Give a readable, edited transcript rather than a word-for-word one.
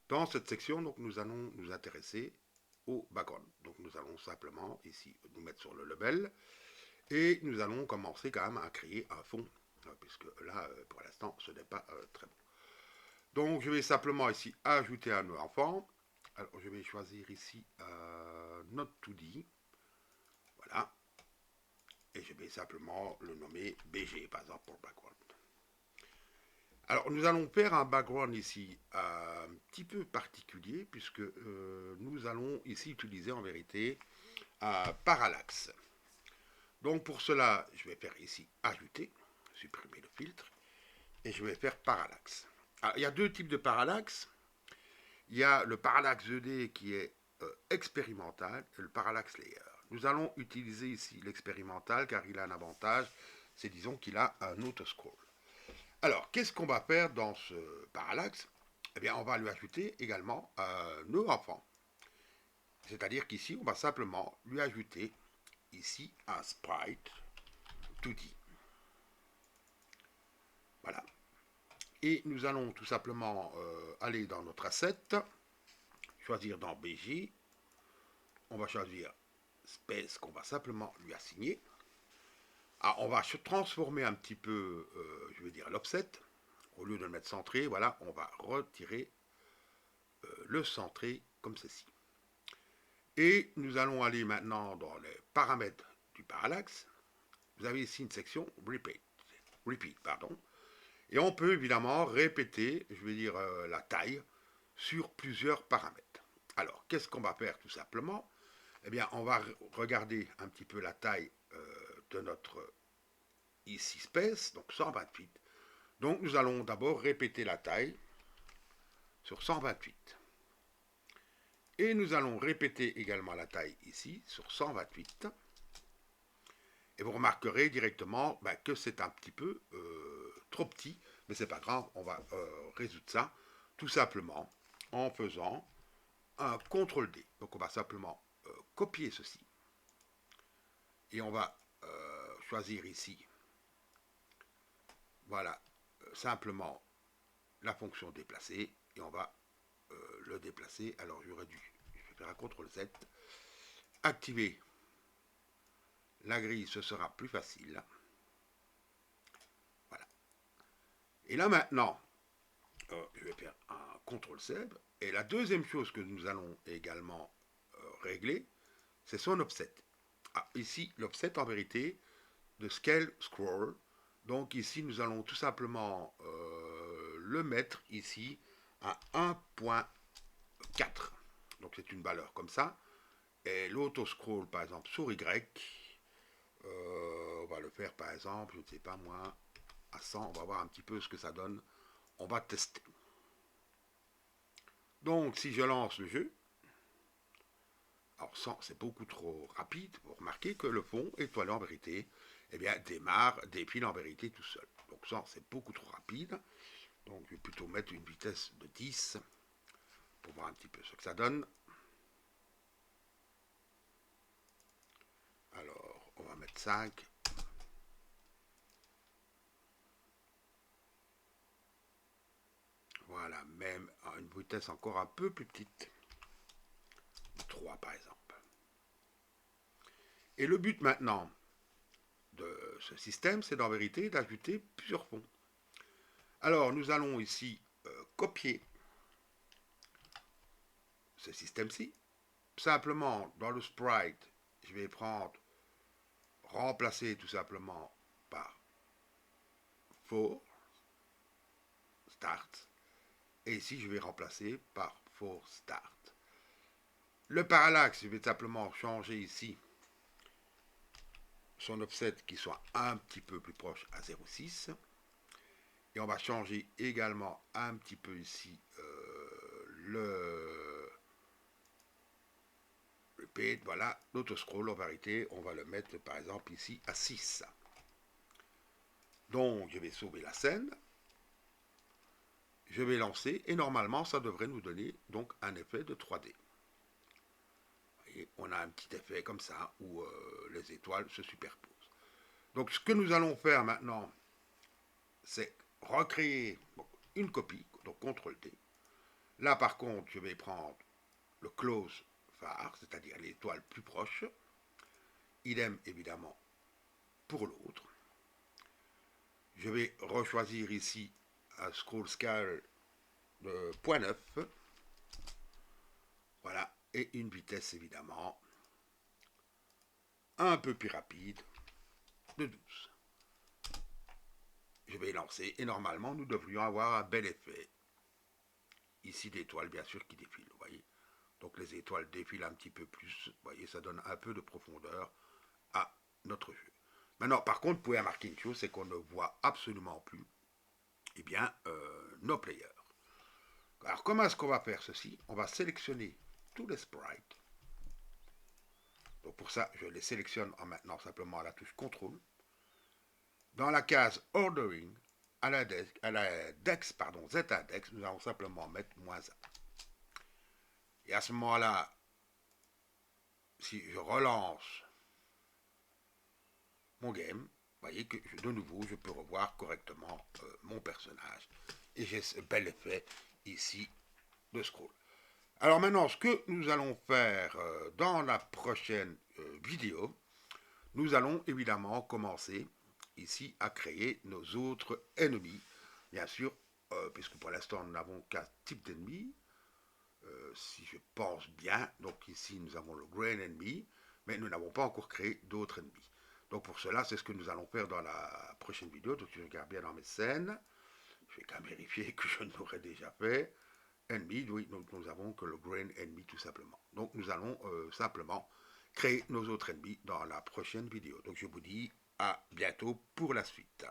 Dans cette section, donc, nous allons nous intéresser au background. Donc nous allons simplement ici nous mettre sur le label et nous allons commencer quand même à créer un fond, puisque là, pour l'instant, ce n'est pas très bon. Donc je vais simplement ici ajouter un enfant. Alors je vais choisir ici Note 2D. Voilà. Et je vais simplement le nommer BG, par exemple, pour background. Alors, nous allons faire un background ici un petit peu particulier, puisque nous allons ici utiliser en vérité un parallaxe. Donc, pour cela, je vais faire ici ajouter, supprimer le filtre, et je vais faire parallaxe. Alors, il y a deux types de parallaxe. Il y a le parallaxe 2D qui est expérimental et le parallaxe layer. Nous allons utiliser ici l'expérimental car il a un avantage, c'est disons qu'il a un auto-scroll. Alors, qu'est-ce qu'on va faire dans ce parallaxe? Eh bien, on va lui ajouter également un nœud enfant. C'est-à-dire qu'ici, on va simplement lui ajouter ici un sprite 2D. Voilà. Et nous allons tout simplement aller dans notre asset, choisir dans BG. On va choisir space qu'on va simplement lui assigner. Alors, on va se transformer un petit peu, je veux dire, l'offset. Au lieu de le mettre centré, voilà, on va retirer le centré comme ceci. Et nous allons aller maintenant dans les paramètres du parallaxe. Vous avez ici une section repeat, pardon. Et on peut évidemment répéter, je vais dire, la taille sur plusieurs paramètres. Alors, qu'est-ce qu'on va faire tout simplement? Eh bien, on va regarder un petit peu la taille de notre ici space, donc 128. Donc, nous allons d'abord répéter la taille sur 128. Et nous allons répéter également la taille ici sur 128. Et vous remarquerez directement que c'est un petit peu trop petit, mais c'est pas grave, on va résoudre ça tout simplement en faisant un CTRL D. Donc on va simplement copier ceci et on va choisir ici, voilà, simplement la fonction déplacer et on va le déplacer. Alors je vais faire un CTRL Z, activer la grille, ce sera plus facile. Voilà. Et là maintenant, je vais faire un CTRL C. Et la deuxième chose que nous allons également régler, c'est son offset. Ah, ici, l'offset en vérité de scale scroll. Donc ici, nous allons tout simplement le mettre ici à 1.4. Donc c'est une valeur comme ça. Et l'auto-scroll, par exemple, sur Y, on va le faire par exemple, je ne sais pas moi, à 100. On va voir un petit peu ce que ça donne. On va tester. Donc si je lance le jeu, alors 100 c'est beaucoup trop rapide, vous remarquez que le fond étoilé en vérité, eh bien défile en vérité tout seul. Donc 100 c'est beaucoup trop rapide, donc je vais plutôt mettre une vitesse de 10 pour voir un petit peu ce que ça donne. Alors on va mettre 5. Voilà, même à une vitesse encore un peu plus petite, 3 par exemple. Et le but maintenant de ce système, c'est en vérité d'ajouter plusieurs fonds. Alors nous allons ici copier ce système-ci. Simplement, dans le sprite, je vais remplacer tout simplement par for start. Et ici, je vais remplacer par for start. Le parallaxe, je vais simplement changer ici son offset qui soit un petit peu plus proche à 0,6. Et on va changer également un petit peu ici le repeat. Voilà, l'autoscroll en vérité, on va le mettre par exemple ici à 6. Donc, je vais sauver la scène. Je vais lancer et normalement, ça devrait nous donner donc un effet de 3D. Et on a un petit effet comme ça où les étoiles se superposent. Donc, ce que nous allons faire maintenant, c'est recréer une copie, donc CTRL-D. Là, par contre, je vais prendre le close var, c'est-à-dire l'étoile plus proche. Idem, évidemment, pour l'autre. Je vais rechoisir ici un scroll scale de 0.9. Voilà, et une vitesse, évidemment, un peu plus rapide, de 12. Je vais lancer, et normalement, nous devrions avoir un bel effet. Ici, d'étoiles, bien sûr, qui défilent, vous voyez. Donc les étoiles défilent un petit peu plus, vous voyez, ça donne un peu de profondeur à notre jeu. Maintenant, par contre, vous pouvez remarquer une chose, c'est qu'on ne voit absolument plus, eh bien, nos players. Alors, comment est-ce qu'on va faire ceci? On va sélectionner tous les sprites. Donc pour ça, je les sélectionne en maintenant simplement à la touche CTRL. Dans la case Ordering, à la dex, Z-index, nous allons simplement mettre -1. Et à ce moment-là, si je relance mon game, vous voyez que de nouveau, je peux revoir correctement mon personnage. Et j'ai ce bel effet ici de scroll. Alors maintenant, ce que nous allons faire dans la prochaine vidéo, nous allons évidemment commencer ici à créer nos autres ennemis. Bien sûr, puisque pour l'instant, nous n'avons qu'un type d'ennemi. Si je pense bien, donc ici, nous avons le Grain Enemy, mais nous n'avons pas encore créé d'autres ennemis. Donc pour cela, c'est ce que nous allons faire dans la prochaine vidéo. Donc je regarde bien dans mes scènes. Je vais quand même vérifier que je l'aurais déjà fait. Enemy, oui, donc nous avons que le Grain Enemy tout simplement. Donc nous allons simplement créer nos autres ennemis dans la prochaine vidéo. Donc je vous dis à bientôt pour la suite.